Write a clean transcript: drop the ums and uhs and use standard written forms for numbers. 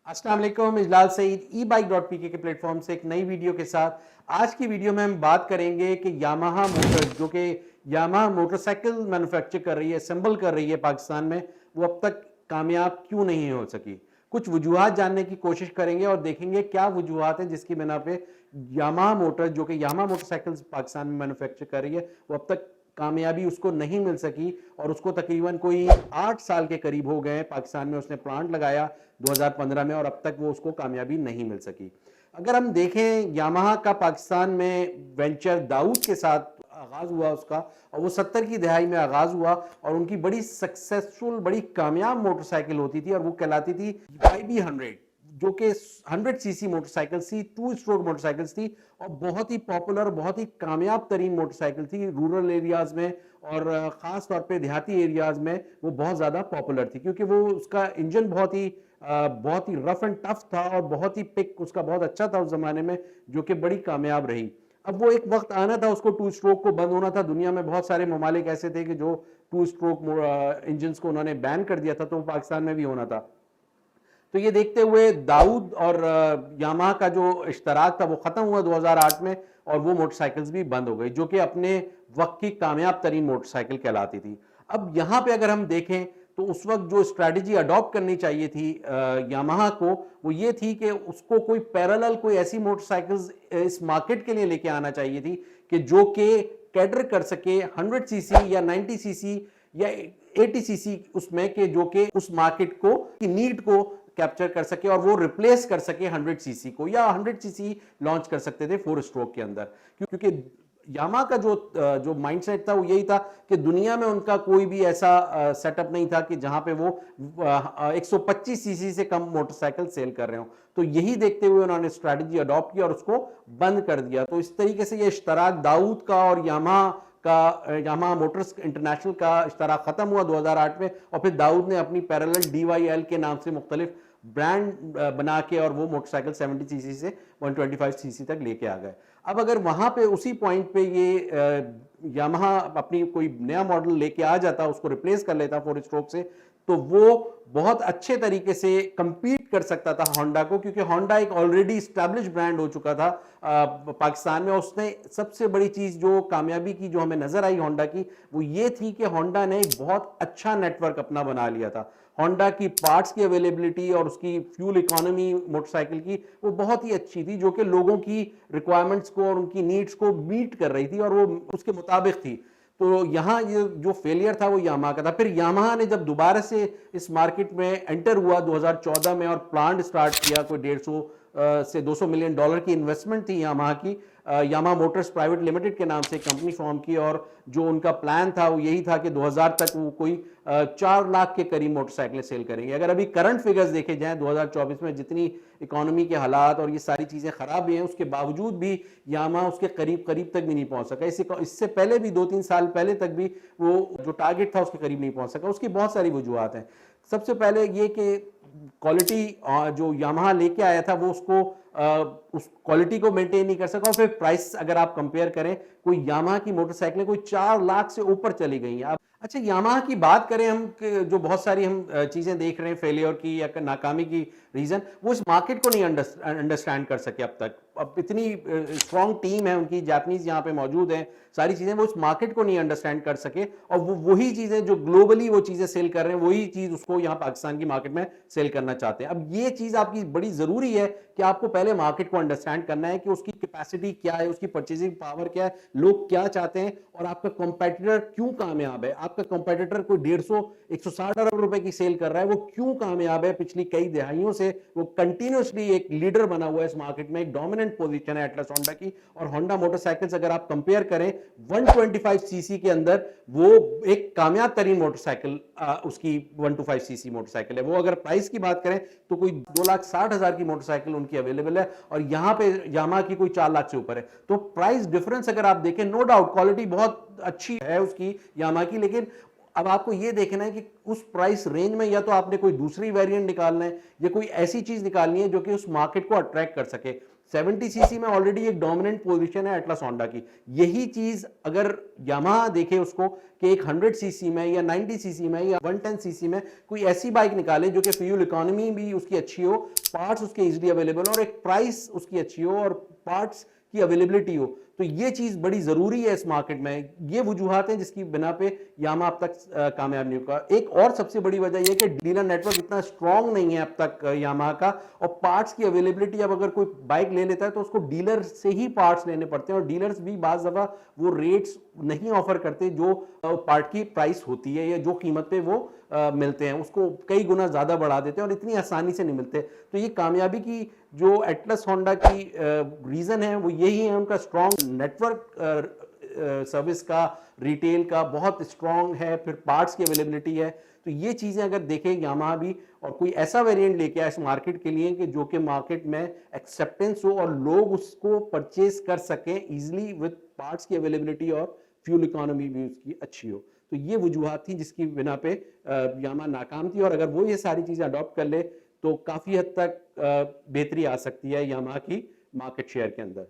अस्सलाम वालेकुम, इजलाल सईद e-bike.pk के प्लेटफॉर्म से एक नई वीडियो के साथ। आज की वीडियो में हम बात करेंगे कि यामाहा मोटर्स जो कि यामाहा मोटरसाइकिल मैन्युफैक्चर कर रही है, असेंबल कर रही है पाकिस्तान में, वो अब तक कामयाब क्यों नहीं हो सकी। कुछ वजूहात जानने की कोशिश करेंगे और देखेंगे क्या वजूहात हैं जिसकी बिना पे यामाहा मोटर्स जो कि यामाहा मोटरसाइकिल्स पाकिस्तान में मैन्युफैक्चर कर रही है, वो अब तक कामयाबी उसको नहीं मिल सकी। और उसको तकरीबन कोई 8 साल के करीब हो गए पाकिस्तान में, उसने प्लांट लगाया 2015 में और अब तक वो उसको कामयाबी नहीं मिल सकी। अगर हम देखें यामाहा का पाकिस्तान में वेंचर दाऊद के साथ आगाज हुआ उसका, और वो 70 की दहाई में आगाज हुआ और उनकी बड़ी सक्सेसफुल बड़ी कामयाब मोटरसाइकिल होती थी और वो कहलाती थी YB100, जो कि 100 सीसी मोटरसाइकिल थी, 2 स्ट्रोक मोटरसाइकिल्स थी और बहुत ही पॉपुलर, बहुत ही कामयाब तरीन मोटरसाइकिल थी रूरल एरियाज में और खास तौर पे देहाती एरियाज में वो बहुत ज्यादा पॉपुलर थी, क्योंकि वो उसका इंजन बहुत ही रफ एंड टफ था और बहुत ही पिक उसका बहुत अच्छा था उस जमाने में, जो कि बड़ी कामयाब रही। अब वो एक वक्त आना था उसको 2 स्ट्रोक को बंद होना था। दुनिया में बहुत सारे ममालिक ऐसे थे कि जो 2 स्ट्रोक इंजन को उन्होंने बैन कर दिया था, तो पाकिस्तान में भी होना था। तो ये देखते हुए दाऊद और यामाहा का जो इश्तराक था वो खत्म हुआ 2008 में और वो मोटरसाइकिल्स भी बंद हो गई, जो कि अपने वक्त की कामयाब तरीन मोटरसाइकिल कहलाती थी। अब यहां पे अगर हम देखें तो उस वक्त जो स्ट्रैटेजी अडॉप्ट करनी चाहिए थी यामाहा को, वो ये थी कि उसको कोई पैरेलल कोई ऐसी मोटरसाइकिल्स इस मार्केट के लिए लेके आना चाहिए थी कि जो कि कैटर कर सके 100 सीसी या 90 सीसी या 80 सीसी उसमें, के जो कि उस मार्केट को की नीड को कैप्चर कर सके और वो रिप्लेस कर सके 100 सीसी को, या 100 सीसी लॉन्च कर सकते थे 4 स्ट्रोक के अंदर। क्योंकि यामाहा का जो माइंडसेट था वो यही था कि दुनिया में उनका कोई भी ऐसा सेटअप नहीं था कि जहां पे वो 125 सीसी से कम मोटरसाइकिल सेल कर रहे हो। तो यही देखते हुए उन्होंने स्ट्रैटेजी अडॉप्ट की और उसको बंद कर दिया। तो इस तरीके से ये इश्तराक दाऊद का और यामाहा मोटर्स इंटरनेशनल का इश्तराक खत्म हुआ 2008 में, और फिर दाऊद ने अपनी पैरेलल DYL के नाम से मुख्तलिफ ब्रांड बना के और वो मोटरसाइकिल 70 सीसी से 125 सीसी तक लेके आ गए। अब अगर वहां पे उसी पॉइंट पे ये यामाहा अपनी कोई नया मॉडल लेके आ जाता, उसको रिप्लेस कर लेता 4 स्ट्रोक से, तो वो बहुत अच्छे तरीके से कंपीट कर सकता था होंडा को, क्योंकि होंडा एक ऑलरेडी स्टैब्लिश ब्रांड हो चुका था पाकिस्तान में। उसने सबसे बड़ी चीज जो कामयाबी की जो हमें नजर आई होंडा की, वो ये थी कि होंडा ने एक बहुत अच्छा नेटवर्क अपना बना लिया था। होंडा की पार्ट्स की अवेलेबिलिटी और उसकी फ्यूल इकोनॉमी मोटरसाइकिल की वो बहुत ही अच्छी थी, जो कि लोगों की रिक्वायरमेंट्स को और उनकी नीड्स को मीट कर रही थी और वो उसके मुताबिक थी। तो यहाँ ये जो फेलियर था वो यामाहा का था। फिर यामाहा ने जब दोबारा से इस मार्केट में एंटर हुआ 2014 में और प्लांट स्टार्ट किया, कोई 150 से 200 मिलियन डॉलर की इन्वेस्टमेंट थी यामाहा की। यामाहा मोटर्स प्राइवेट लिमिटेड के नाम से कंपनी फॉर्म की, और जो उनका प्लान था वो यही था कि 2000 तक वो कोई 4 लाख के करीब मोटरसाइकिलें सेल करेंगे। अगर अभी करंट फिगर्स देखे जाएं 2024 में, जितनी इकोनॉमी के हालात और ये सारी चीजें खराब भी हैं, उसके बावजूद भी यामाहा उसके करीब करीब तक भी नहीं पहुंच सका। इससे पहले भी 2-3 साल पहले तक भी वो जो टारगेट था उसके करीब नहीं पहुंच सका। उसकी बहुत सारी वजूहत हैं। सबसे पहले ये कि क्वालिटी जो यामाहा लेके आया था वो उस क्वालिटी को मेंटेन नहीं कर सका, और फिर प्राइस अगर आप कंपेयर करें, कोई यामाहा की मोटरसाइकिलें कोई 4 लाख से ऊपर चली गई हैं। अच्छा, यामाहा की बात करें हम जो बहुत सारी हम चीजें देख रहे हैं फेलियर की या नाकामी की रीजन, वो इस मार्केट को नहीं अंडरस्टैंड कर सके अब तक। अब इतनी स्ट्रॉन्ग टीम है उनकी, जापानीज यहाँ पे मौजूद हैं, सारी चीजें, वो इस मार्केट को नहीं अंडरस्टैंड कर सके और वो वही चीजें जो ग्लोबली वो चीजें सेल कर रहे हैं, वही चीज उसको यहाँ पाकिस्तान की मार्केट में सेल करना चाहते हैं। अब ये चीज आपकी बड़ी जरूरी है कि आपको पहले मार्केट को अंडरस्टैंड करना है कि उसकी कैपेसिटी क्या है, उसकी परचेजिंग पावर क्या है, लोग क्या चाहते हैं और आपका कंपेटिटर क्यों कामयाब है। आपका कंपेटिटर कोई 150-160 अरब रुपए की सेल कर रहा है, वो क्यों कामयाब है? पिछली कई दिहाइयों से वो कंटिन्यूअसली एक लीडर बना हुआ है इस मार्केट में, एक डोमिनेंट पोजीशन है एटलस होंडा की। और होंडा मोटरसाइकिल्स अगर आप कंपेयर करें 125 सीसी के अंदर, वो एक कामयाब तरीन मोटरसाइकिल उसकी 125 सीसी मोटरसाइकिल है। वो अगर प्राइस की बात करें तो कोई 2,60,000 की मोटरसाइकिल उनकी अवेलेबल है और यहां पे यामाहा की कोई 4 लाख से ऊपर है। तो प्राइस डिफरेंस अगर आप देखें, नो डाउट क्वालिटी बहुत अच्छी है उसकी यामाहा की, लेकिन अब आपको यह देखना है कि उस प्राइस रेंज में या तो आपने कोई दूसरी वेरिएंट निकालना है या कोई ऐसी चीज निकालनी है जो कि उस मार्केट को अट्रैक्ट कर सके। 70 सीसी में ऑलरेडी एक डोमिनेंट पोजीशन है एटलस होंडा की। यही चीज अगर यामाहा देखे उसको कि एक 100 सीसी में या 90 सीसी में या 110 सीसी में कोई ऐसी बाइक निकाले जो कि फ्यूल इकोनॉमी भी उसकी अच्छी हो, पार्ट्स उसके इजीली अवेलेबल और एक प्राइस उसकी अच्छी हो और पार्ट्स की अवेलेबिलिटी हो, तो ये चीज बड़ी जरूरी है इस मार्केट में। ये वजूहात हैं जिसकी बिना पे यामाहा अब तक कामयाब नहीं होगा। एक और सबसे बड़ी वजह यह कि डीलर नेटवर्क इतना स्ट्रांग नहीं है अब तक यामाहा का, और पार्ट्स की अवेलेबिलिटी, अब अगर कोई बाइक ले लेता है तो उसको डीलर से ही पार्ट्स लेने पड़ते हैं और डीलर्स भी बाज दफा वो रेट्स नहीं ऑफर करते जो पार्ट की प्राइस होती है या जो कीमत पे वो मिलते हैं, उसको कई गुना ज्यादा बढ़ा देते हैं और इतनी आसानी से नहीं मिलते। तो ये कामयाबी की जो एटलस होंडा की रीजन है वो यही है, उनका स्ट्रॉन्ग नेटवर्क सर्विस का, रिटेल का बहुत स्ट्रॉन्ग है, फिर पार्ट्स की अवेलेबिलिटी है। तो ये चीजें अगर देखें यामाहा भी, और कोई ऐसा वेरिएंट लेके आए इस मार्केट के लिए कि जो कि मार्केट में एक्सेप्टेंस हो और लोग उसको परचेज कर सकें इजीली विद पार्ट्स की अवेलेबिलिटी और फ्यूल इकोनॉमी भी उसकी अच्छी हो। तो ये वजूहात थी जिसकी बिना पे यामाहा नाकाम थी, और अगर वो ये सारी चीजें अडॉप्ट कर ले तो काफी हद तक बेहतरी आ सकती है यामाहा की मार्केट शेयर के अंदर।